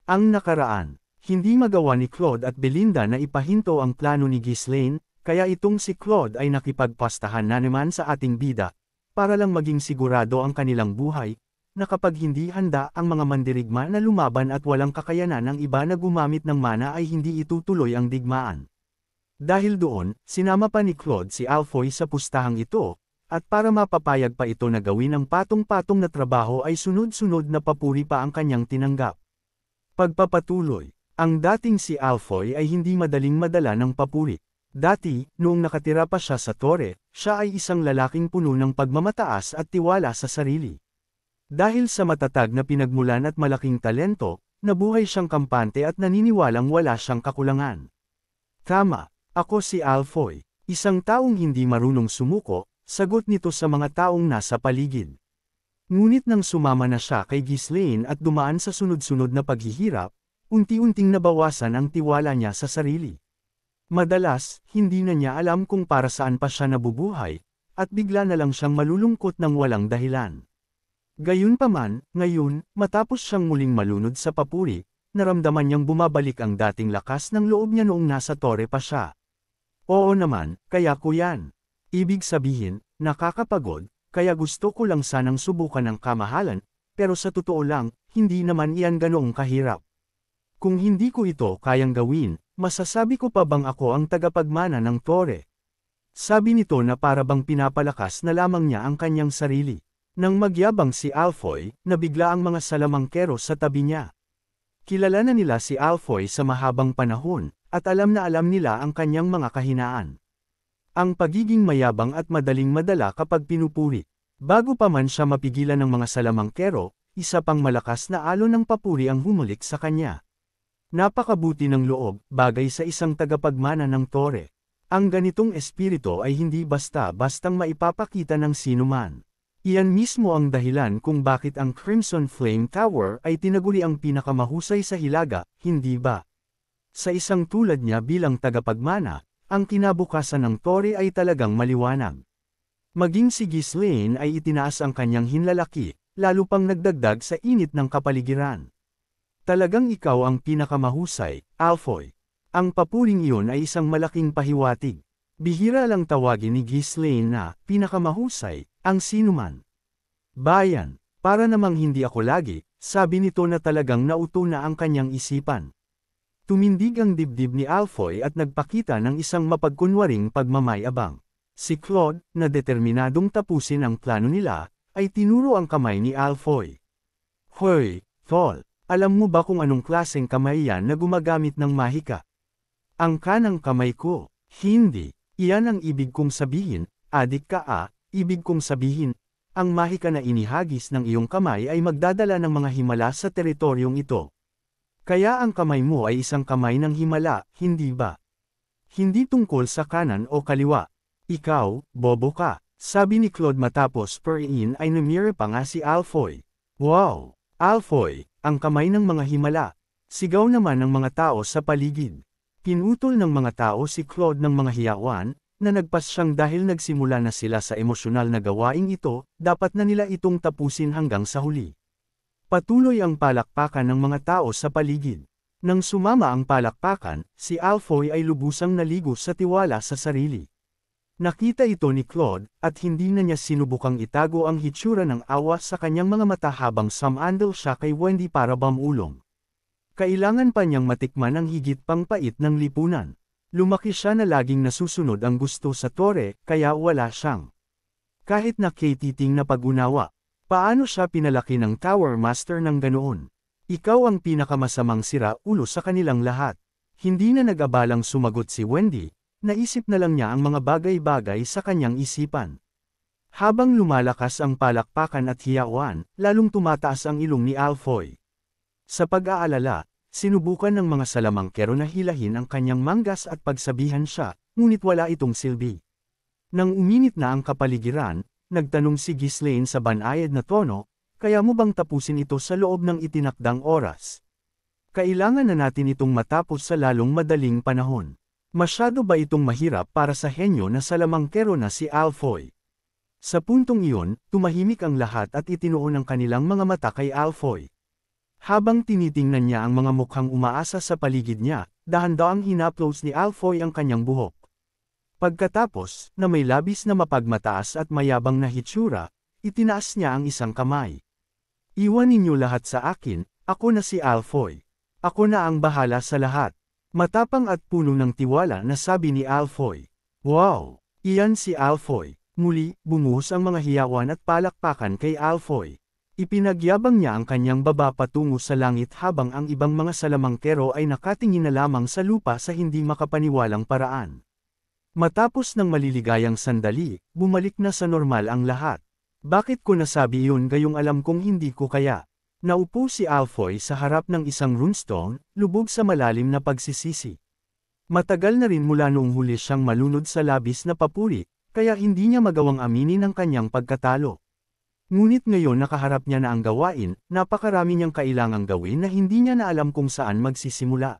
Ang nakaraan. Hindi magawa ni Claude at Belinda na ipahinto ang plano ni Ghislaine, kaya itong si Claude ay nakipagpastahan na naman sa ating bida, para lang maging sigurado ang kanilang buhay, na kapag hindi handa ang mga mandirigma na lumaban at walang kakayanan ng iba na gumamit ng mana ay hindi itutuloy ang digmaan. Dahil doon, sinama pa ni Claude si Alfoy sa pustahang ito, at para mapapayag pa ito na gawin ang patong-patong na trabaho ay sunod-sunod na papuri pa ang kanyang tinanggap. Pagpapatuloy. Ang dating si Alfoy ay hindi madaling madala ng papuri. Dati, noong nakatira pa siya sa tore, siya ay isang lalaking puno ng pagmamataas at tiwala sa sarili. Dahil sa matatag na pinagmulan at malaking talento, nabuhay siyang kampante at naniniwalang wala siyang kakulangan. Tama, ako si Alfoy, isang taong hindi marunong sumuko, sagot nito sa mga taong nasa paligid. Ngunit nang sumama na siya kay Ghislaine at dumaan sa sunod-sunod na paghihirap, unti-unting nabawasan ang tiwala niya sa sarili. Madalas, hindi na niya alam kung para saan pa siya nabubuhay, at bigla na lang siyang malulungkot ng walang dahilan. Gayunpaman, ngayon, matapos siyang muling malunod sa papuri, naramdaman niyang bumabalik ang dating lakas ng loob niya noong nasa tore pa siya. Oo naman, kaya ko yan. Ibig sabihin, nakakapagod, kaya gusto ko lang sanang subukan ang kamahalan, pero sa totoo lang, hindi naman iyan ganoong kahirap. Kung hindi ko ito kayang gawin, masasabi ko pa bang ako ang tagapagmana ng tore? Sabi nito na para bang pinapalakas na lamang niya ang kanyang sarili. Nang magyabang si Alfoy, nabigla ang mga salamangkero sa tabi niya. Kilala na nila si Alfoy sa mahabang panahon, at alam na alam nila ang kanyang mga kahinaan. Ang pagiging mayabang at madaling madala kapag pinupuri. Bago pa man siya mapigilan ng mga salamangkero, isa pang malakas na alon ng papuri ang humulik sa kanya. Napakabuti ng loob, bagay sa isang tagapagmana ng tore. Ang ganitong espiritu ay hindi basta-bastang maipapakita ng sinuman. Iyan mismo ang dahilan kung bakit ang Crimson Flame Tower ay tinaguri ang pinakamahusay sa Hilaga, hindi ba? Sa isang tulad niya bilang tagapagmana, ang kinabukasan ng tore ay talagang maliwanag. Maging si Ghislaine ay itinaas ang kanyang hinlalaki, lalo pang nagdagdag sa init ng kapaligiran. Talagang ikaw ang pinakamahusay, Alfoy. Ang papuring iyon ay isang malaking pahiwatig. Bihira lang tawagin ni Ghislaine na pinakamahusay, ang sinuman. Bayan, para namang hindi ako lagi, sabi nito na talagang nauto na ang kanyang isipan. Tumindig ang dibdib ni Alfoy at nagpakita ng isang mapagkunwaring pagmamayabang. Si Claude, na determinadong tapusin ang plano nila, ay tinuro ang kamay ni Alfoy. Hoy, tol! Alam mo ba kung anong klaseng kamay yan na gumagamit ng mahika? Ang kanang kamay ko. Hindi. Iyan ang ibig kong sabihin, adik ka ibig kong sabihin, ang mahika na inihagis ng iyong kamay ay magdadala ng mga himala sa teritoryong ito. Kaya ang kamay mo ay isang kamay ng himala, hindi ba? Hindi tungkol sa kanan o kaliwa. Ikaw, bobo ka, sabi ni Claude matapos puriin ay namire pa nga si Alfoy. Wow! Alfoy! Ang kamay ng mga himala. Sigaw naman ng mga tao sa paligid. Pinutol ng mga tao si Claude ng mga hiyawan, na nagpas siyang dahil nagsimula na sila sa emosyonal na gawaing ito, dapat na nila itong tapusin hanggang sa huli. Patuloy ang palakpakan ng mga tao sa paligid. Nang sumama ang palakpakan, si Alfoy ay lubusang naligo sa tiwala sa sarili. Nakita ito ni Claude, at hindi na niya sinubukang itago ang hitsura ng awa sa kanyang mga mata habang sumandal siya kay Wendy para bamulong. Kailangan pa niyang matikman ang higit pang pait ng lipunan. Lumaki siya na laging nasusunod ang gusto sa tore, kaya wala siyang. Kahit na katiting na pag-unawa. Paano siya pinalaki ng Tower Master ng ganoon? Ikaw ang pinakamasamang sira-ulo sa kanilang lahat. Hindi na nag-abalang sumagot si Wendy. Naisip na lang niya ang mga bagay-bagay sa kanyang isipan. Habang lumalakas ang palakpakan at hiyawan, lalong tumataas ang ilong ni Alfoy. Sa pag-aalala, sinubukan ng mga salamangkero na hilahin ang kanyang manggas at pagsabihan siya, ngunit wala itong silbi. Nang uminit na ang kapaligiran, nagtanong si Ghislaine sa banayad na tono, kaya mo bang tapusin ito sa loob ng itinakdang oras? Kailangan na natin itong matapos sa lalong madaling panahon. Masyado ba itong mahirap para sa henyo na salamangkero na si Alfoy? Sa puntong iyon, tumahimik ang lahat at itinuon ang kanilang mga mata kay Alfoy. Habang tinitingnan niya ang mga mukhang umaasa sa paligid niya, dahan-daang hinaplos ni Alfoy ang kanyang buhok. Pagkatapos, na may labis na mapagmataas at mayabang na hitsura, itinaas niya ang isang kamay. Iwan ninyo lahat sa akin, ako na si Alfoy. Ako na ang bahala sa lahat. Matapang at puno ng tiwala na sabi ni Alfoy. Wow! Iyan si Alfoy. Muli, bumuhos ang mga hiyawan at palakpakan kay Alfoy. Ipinagyabang niya ang kanyang baba patungo sa langit habang ang ibang mga salamangkero ay nakatingin na lamang sa lupa sa hindi makapaniwalang paraan. Matapos ng maliligayang sandali, bumalik na sa normal ang lahat. Bakit ko nasabi yun gayong alam kong hindi ko kaya? Naupo si Alfoy sa harap ng isang runestone, lubog sa malalim na pagsisisi. Matagal na rin mula noong huli siyang malunod sa labis na papuri, kaya hindi niya magawang aminin ang kanyang pagkatalo. Ngunit ngayon nakaharap niya na ang gawain, napakarami niyang kailangang gawin na hindi niya na alam kung saan magsisimula.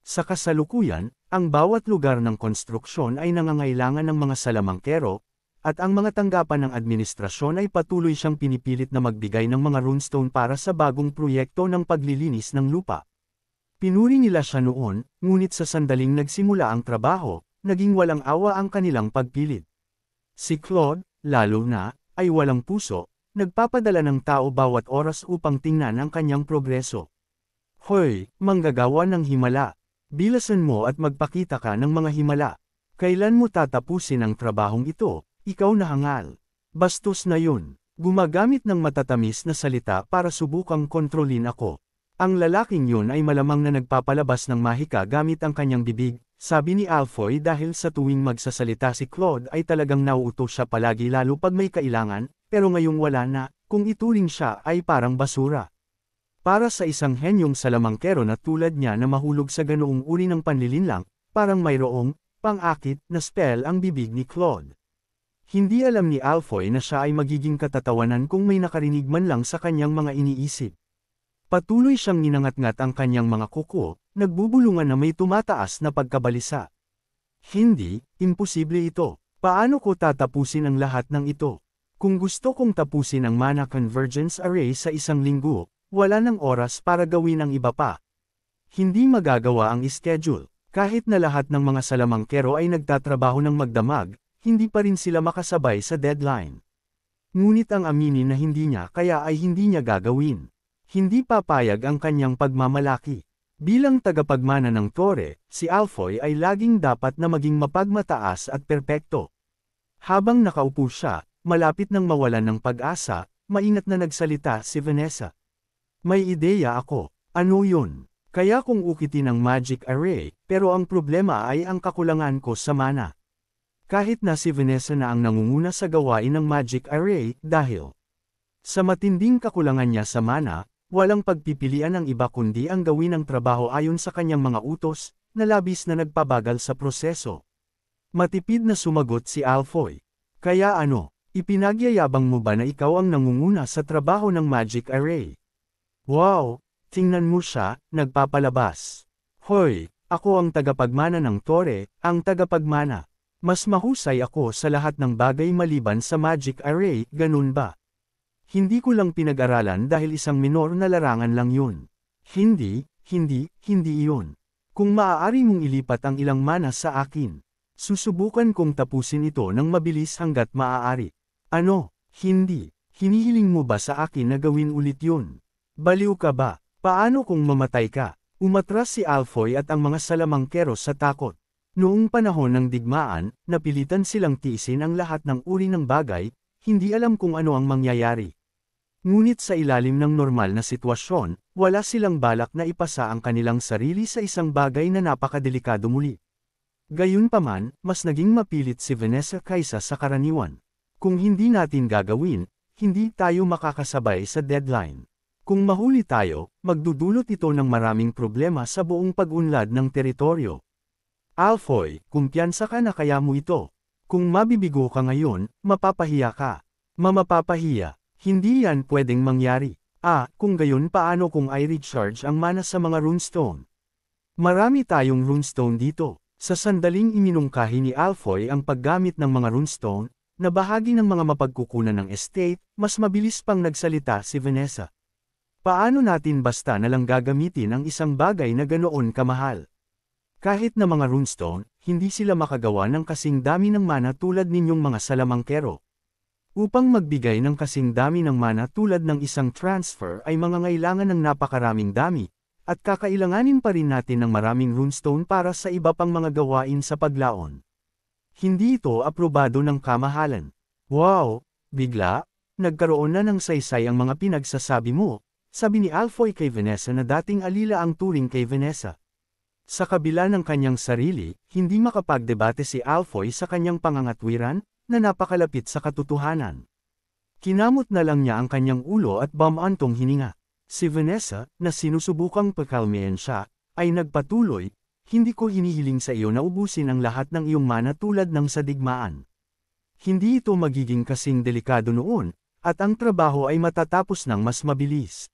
Sa kasalukuyan, ang bawat lugar ng konstruksyon ay nangangailangan ng mga salamangkero, at ang mga tanggapan ng administrasyon ay patuloy siyang pinipilit na magbigay ng mga runestone para sa bagong proyekto ng paglilinis ng lupa. Pinuri nila siya noon, ngunit sa sandaling nagsimula ang trabaho, naging walang awa ang kanilang pagpilit. Si Claude, lalo na, ay walang puso, nagpapadala ng tao bawat oras upang tingnan ang kanyang progreso. Hoy, manggagawa ng himala! Bilasan mo at magpakita ka ng mga himala. Kailan mo tatapusin ang trabahong ito? Ikaw na hangal. Bastos na yun. Gumagamit ng matatamis na salita para subukang kontrolin ako. Ang lalaking yun ay malamang na nagpapalabas ng mahika gamit ang kanyang bibig, sabi ni Alfoy dahil sa tuwing magsasalita si Claude ay talagang nauuto siya palagi lalo pag may kailangan, pero ngayong wala na, kung ituring siya ay parang basura. Para sa isang henyong salamangkero na tulad niya na mahulog sa ganoong uri ng panlilinlang, parang mayroong pang-akit na spell ang bibig ni Claude. Hindi alam ni Alfoy na siya ay magiging katatawanan kung may nakarinig man lang sa kanyang mga iniisip. Patuloy siyang ninangat-ngat ang kanyang mga kuko, nagbubulungan na may tumataas na pagkabalisa. Hindi, imposible ito. Paano ko tatapusin ang lahat ng ito? Kung gusto kong tapusin ang mana convergence array sa isang linggo, wala nang oras para gawin ang iba pa. Hindi magagawa ang schedule. Kahit na lahat ng mga salamangkero ay nagtatrabaho ng magdamag, hindi pa rin sila makasabay sa deadline. Ngunit ang aminin na hindi niya kaya ay hindi niya gagawin. Hindi papayag ang kanyang pagmamalaki. Bilang tagapagmana ng Tore, si Alfoy ay laging dapat na maging mapagmataas at perpekto. Habang nakaupo siya, malapit nang mawalan ng pag-asa, maingat na nagsalita si Vanessa. May ideya ako. Ano yun? Kaya kong ukitin ang magic array, pero ang problema ay ang kakulangan ko sa mana. Kahit na si Vanessa na ang nangunguna sa gawain ng magic array, dahil sa matinding kakulangan niya sa mana, walang pagpipilian ng iba kundi ang gawin ang trabaho ayon sa kanyang mga utos, na labis na nagpabagal sa proseso. Matipid na sumagot si Alfoy. Kaya ano? Ipinagyayabang mo ba na ikaw ang nangunguna sa trabaho ng magic array? Wow! Tingnan mo siya, nagpapalabas. Hoy, ako ang tagapagmana ng Tore, ang tagapagmana. Mas mahusay ako sa lahat ng bagay maliban sa magic array, ganun ba? Hindi ko lang pinag-aralan dahil isang minor na larangan lang yun. Hindi yun. Kung maaari mong ilipat ang ilang mana sa akin, susubukan kong tapusin ito ng mabilis hanggat maaari. Ano? Hindi. Hinihiling mo ba sa akin na gawin ulit yun? Baliw ka ba? Paano kung mamatay ka? Umatras si Alfoy at ang mga salamangkero sa takot. Noong panahon ng digmaan, napilitan silang tiisin ang lahat ng uri ng bagay, hindi alam kung ano ang mangyayari. Ngunit sa ilalim ng normal na sitwasyon, wala silang balak na ipasa ang kanilang sarili sa isang bagay na napakadelikado muli. Gayunpaman, mas naging mapilit si Vanessa kaysa sa karaniwan. Kung hindi natin gagawin, hindi tayo makakasabay sa deadline. Kung mahuli tayo, magdudulot ito ng maraming problema sa buong pag-unlad ng teritoryo. Alfoy, kumpiyansa ka na kaya mo ito. Kung mabibigo ka ngayon, mapapahiya ka. Mamapapahiya. Hindi yan pwedeng mangyari. Kung gayon paano kung I recharge ang mana sa mga runestone? Marami tayong runestone dito. Sa sandaling iminungkahi ni Alfoy ang paggamit ng mga runestone, na bahagi ng mga mapagkukunan ng estate, mas mabilis pang nagsalita si Vanessa. Paano natin basta na lang gagamitin ang isang bagay na ganoon kamahal? Kahit na mga runestone, hindi sila makagawa ng kasing dami ng mana tulad ninyong mga salamangkero. Upang magbigay ng kasing dami ng mana tulad ng isang transfer ay mangangailangan ng napakaraming dami, at kakailanganin pa rin natin ng maraming runestone para sa iba pang mga gawain sa paglaon. Hindi ito aprobado ng kamahalan. Wow! Bigla, nagkaroon na ng saysay ang mga pinagsasabi mo, sabi ni Alfoy kay Vanessa na dating alila ang turing kay Vanessa. Sa kabila ng kanyang sarili, hindi makapagdebate si Alfoy sa kanyang pangangatwiran, na napakalapit sa katotohanan. Kinamot na lang niya ang kanyang ulo at bumantong hininga. Si Vanessa, na sinusubukang pakalmayan siya, ay nagpatuloy, hindi ko hinihiling sa iyo na ubusin ang lahat ng iyong mana tulad ng sa digmaan. Hindi ito magiging kasing delikado noon, at ang trabaho ay matatapos ng mas mabilis.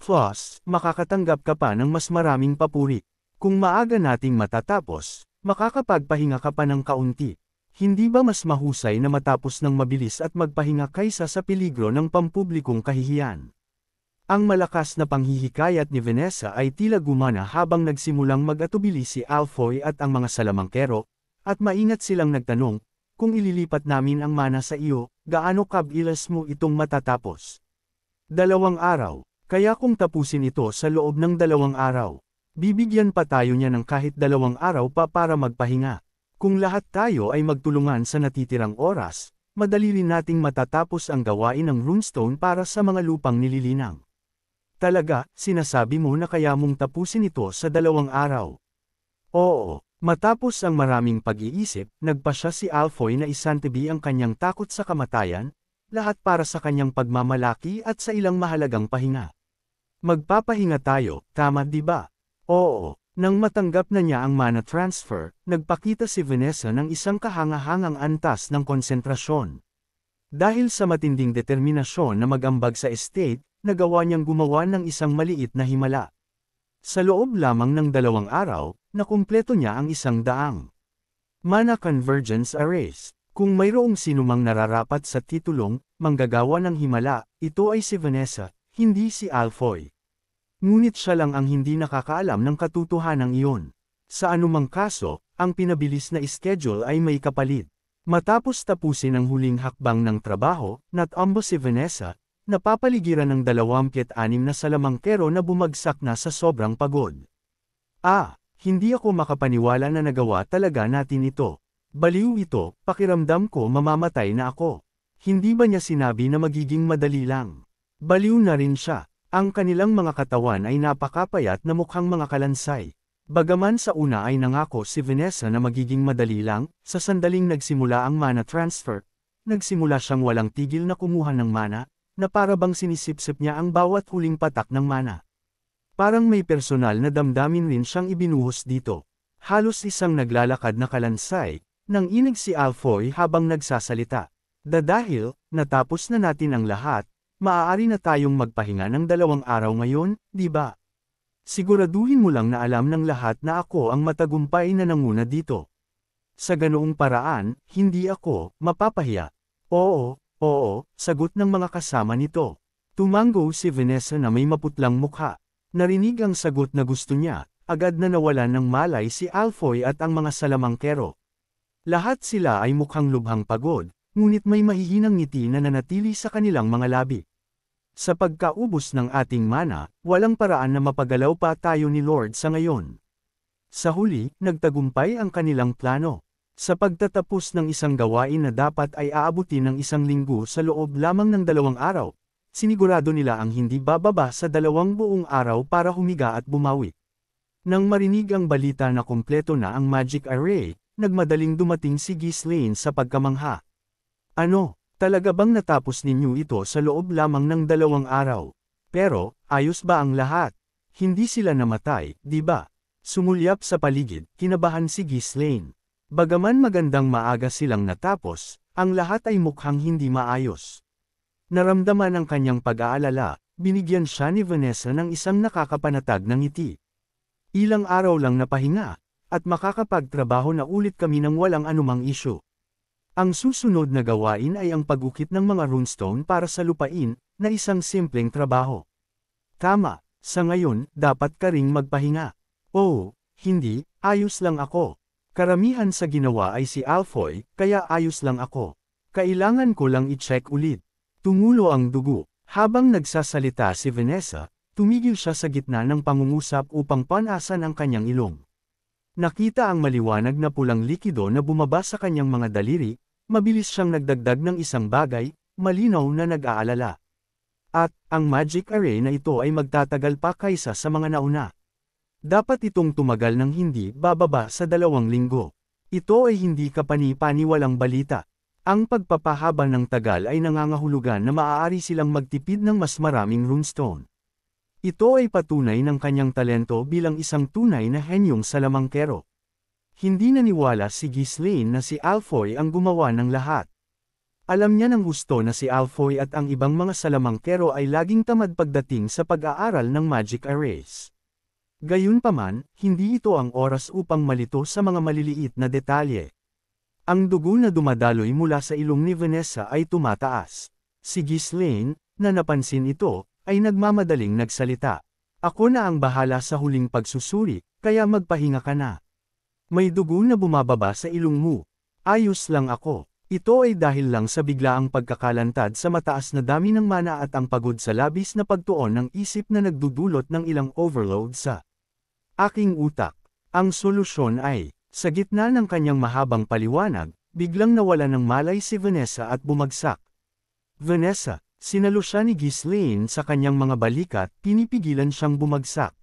Plus, makakatanggap ka pa ng mas maraming papuri. Kung maaga nating matatapos, makakapagpahinga ka pa ng kaunti. Hindi ba mas mahusay na matapos ng mabilis at magpahinga kaysa sa peligro ng pampublikong kahihiyan? Ang malakas na panghihikayat ni Vanessa ay tila gumana habang nagsimulang mag-atubili si Alfoy at ang mga salamangkero, at maingat silang nagtanong, kung ililipat namin ang mana sa iyo, gaano kabilis mo itong matatapos? 2 araw, kaya kung tapusin ito sa loob ng 2 araw, bibigyan pa tayo niya ng kahit 2 araw pa para magpahinga. Kung lahat tayo ay magtulungan sa natitirang oras, madali rin nating matatapos ang gawain ng runestone para sa mga lupang nililinang. Talaga, sinasabi mo na kaya mong tapusin ito sa 2 araw? Oo, matapos ang maraming pag-iisip, nagpasya si Alfoy na isantabi ang kanyang takot sa kamatayan, lahat para sa kanyang pagmamalaki at sa ilang mahalagang pahinga. Magpapahinga tayo, tama di ba? Oo. Nang matanggap na niya ang mana transfer, nagpakita si Vanessa ng isang kahangahangang antas ng konsentrasyon. Dahil sa matinding determinasyon na mag-ambag sa estate, nagawa niyang gumawa ng isang maliit na himala. Sa loob lamang ng 2 araw, nakumpleto niya ang 100 mana convergence arrays. Kung mayroong sinumang nararapat sa titulong, manggagawa ng himala, ito ay si Vanessa, hindi si Alfoy. Ngunit siya lang ang hindi nakakaalam ng katotohanan iyon. Sa anumang kaso, ang pinabilis na schedule ay may kapalit. Matapos tapusin ang huling hakbang ng trabaho, natambo si Vanessa, napapaligiran ng 26 na salamangkero na bumagsak na sa sobrang pagod. Hindi ako makapaniwala na nagawa talaga natin ito. Baliw ito, pakiramdam ko mamamatay na ako. Hindi ba niya sinabi na magiging madali lang? Baliw na rin siya. Ang kanilang mga katawan ay napakapayat na mukhang mga kalansay. Bagaman sa una ay nangako si Vanessa na magiging madali lang, sa sandaling nagsimula ang mana transfer, nagsimula siyang walang tigil na kumuha ng mana, na para bang sinisipsip niya ang bawat huling patak ng mana. Parang may personal na damdamin rin siyang ibinuhos dito. Halos isang naglalakad na kalansay, nang inig si Alfoy habang nagsasalita. Dahil, natapos na natin ang lahat, maaari na tayong magpahinga ng 2 araw ngayon, di ba? Siguraduhin mo lang na alam ng lahat na ako ang matagumpay na nanguna dito. Sa ganoong paraan, hindi ako mapapahiya. Oo, sagot ng mga kasama nito. Tumango si Vanessa na may maputlang mukha. Narinig ang sagot na gusto niya, agad na nawalan ng malay si Alfoy at ang mga salamangkero. Lahat sila ay mukhang lubhang pagod, ngunit may mahihinang ngiti na nanatili sa kanilang mga labi. Sa pagkaubos ng ating mana, walang paraan na mapagalaw pa tayo ni Lord sa ngayon. Sa huli, nagtagumpay ang kanilang plano. Sa pagtatapos ng isang gawain na dapat ay aabutin ng 1 linggo sa loob lamang ng 2 araw, sinigurado nila ang hindi bababa sa 2 buong araw para humiga at bumawi. Nang marinig ang balita na kumpleto na ang magic array, nagmadaling dumating si Ghislaine sa pagkamangha. Ano? Talaga bang natapos ninyo ito sa loob lamang ng 2 araw? Pero, ayos ba ang lahat? Hindi sila namatay, di ba? Sumulyap sa paligid, kinabahan si Ghislaine. Bagaman magandang maaga silang natapos, ang lahat ay mukhang hindi maayos. Naramdaman ang kanyang pag-aalala, binigyan siya ni Vanessa ng isang nakakapanatag na ngiti. Ilang araw lang na pahinga, at makakapagtrabaho na ulit kami ng walang anumang isyu. Ang susunod na gawain ay ang pag-ukit ng mga runestone para sa lupain, na isang simpleng trabaho. Tama, sa ngayon, dapat ka ring magpahinga. Oh, hindi, ayos lang ako. Karamihan sa ginawa ay si Alfoy, kaya ayos lang ako. Kailangan ko lang i-check ulit. Tumulo ang dugo. Habang nagsasalita si Vanessa, tumigil siya sa gitna ng pangungusap upang panasan ang kanyang ilong. Nakita ang maliwanag na pulang likido na bumaba sa kanyang mga daliri, mabilis siyang nagdagdag ng isang bagay, malinaw na nag-aalala. At, ang magic array na ito ay magtatagal pa kaysa sa mga nauna. Dapat itong tumagal ng hindi bababa sa 2 linggo. Ito ay hindi kapani-paniwalang balita. Ang pagpapahaba ng tagal ay nangangahulugan na maaari silang magtipid ng mas maraming runestone. Ito ay patunay ng kanyang talento bilang isang tunay na henyong salamangkero. Hindi naniwala si Ghislaine na si Alfoy ang gumawa ng lahat. Alam niya ng gusto na si Alfoy at ang ibang mga salamangkero ay laging tamad pagdating sa pag-aaral ng magic arrays. Gayunpaman, hindi ito ang oras upang malito sa mga maliliit na detalye. Ang dugo na dumadaloy mula sa ilong ni Vanessa ay tumataas. Si Ghislaine, na napansin ito, ay nagmamadaling nagsalita. Ako na ang bahala sa huling pagsusuri, kaya magpahinga ka na. May dugo na bumababa sa ilong mo. Ayos lang ako. Ito ay dahil lang sa biglaang pagkakalantad sa mataas na dami ng mana at ang pagod sa labis na pagtuon ng isip na nagdudulot ng ilang overload sa aking utak. Ang solusyon ay, sa gitna ng kanyang mahabang paliwanag, biglang nawala ng malay si Vanessa at bumagsak. Vanessa, sinalo siya ni Ghislaine sa kanyang mga balikat, pinipigilan siyang bumagsak.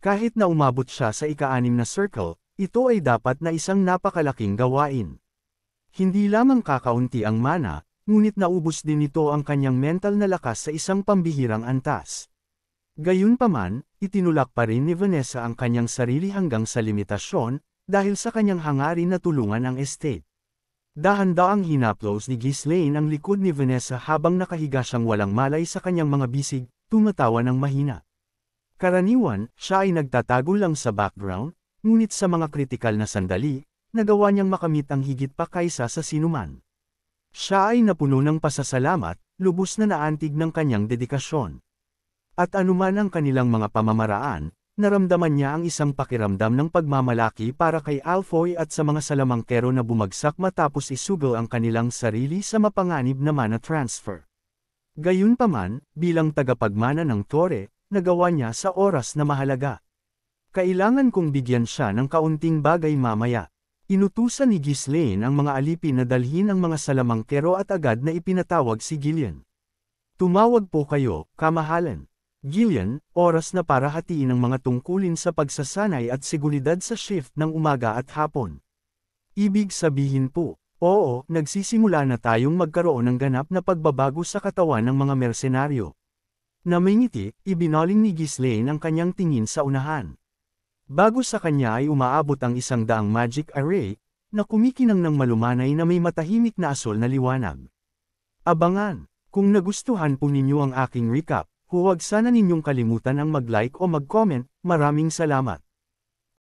Kahit na umabot siya sa ika-6 na circle, ito ay dapat na isang napakalaking gawain. Hindi lamang kakaunti ang mana, ngunit naubos din nito ang kanyang mental na lakas sa isang pambihirang antas. Gayunpaman, itinulak pa rin ni Vanessa ang kanyang sarili hanggang sa limitasyon, dahil sa kanyang hangarin na tulungan ang estate. Dahan-daang hinaplos ni Ghislaine ang likod ni Vanessa habang nakahiga siyang walang malay sa kanyang mga bisig, tumatawa ng mahina. Karaniwan, siya ay nagtatago lang sa background, ngunit sa mga kritikal na sandali, nagawa niyang makamit ang higit pa kaysa sa sinuman. Siya ay napuno ng pasasalamat, lubos na naantig ng kanyang dedikasyon. At anuman ang kanilang mga pamamaraan, naramdaman niya ang isang pakiramdam ng pagmamalaki para kay Alfoy at sa mga salamangkero na bumagsak matapos isugal ang kanilang sarili sa mapanganib na mana transfer. Gayunpaman, bilang tagapagmana ng Tore, nagawa niya sa oras na mahalaga. Kailangan kong bigyan siya ng kaunting bagay mamaya. Inutusan ni Ghislaine ang mga alipin na dalhin ang mga salamangkero at agad na ipinatawag si Gillian. Tumawag po kayo, kamahalan. Gillian, oras na para hatiin ang mga tungkulin sa pagsasanay at seguridad sa shift ng umaga at hapon. Ibig sabihin po, oo, nagsisimula na tayong magkaroon ng ganap na pagbabago sa katawan ng mga mersenaryo. Namingiti, ibinaling ni Ghislaine ang kanyang tingin sa unahan. Bago sa kanya ay umaabot ang 100 magic array, na kumikinang ng malumanay na may matahimik na asol na liwanag. Abangan! Kung nagustuhan po ninyo ang aking recap, huwag sana ninyong kalimutan ang mag-like o mag-comment. Maraming salamat.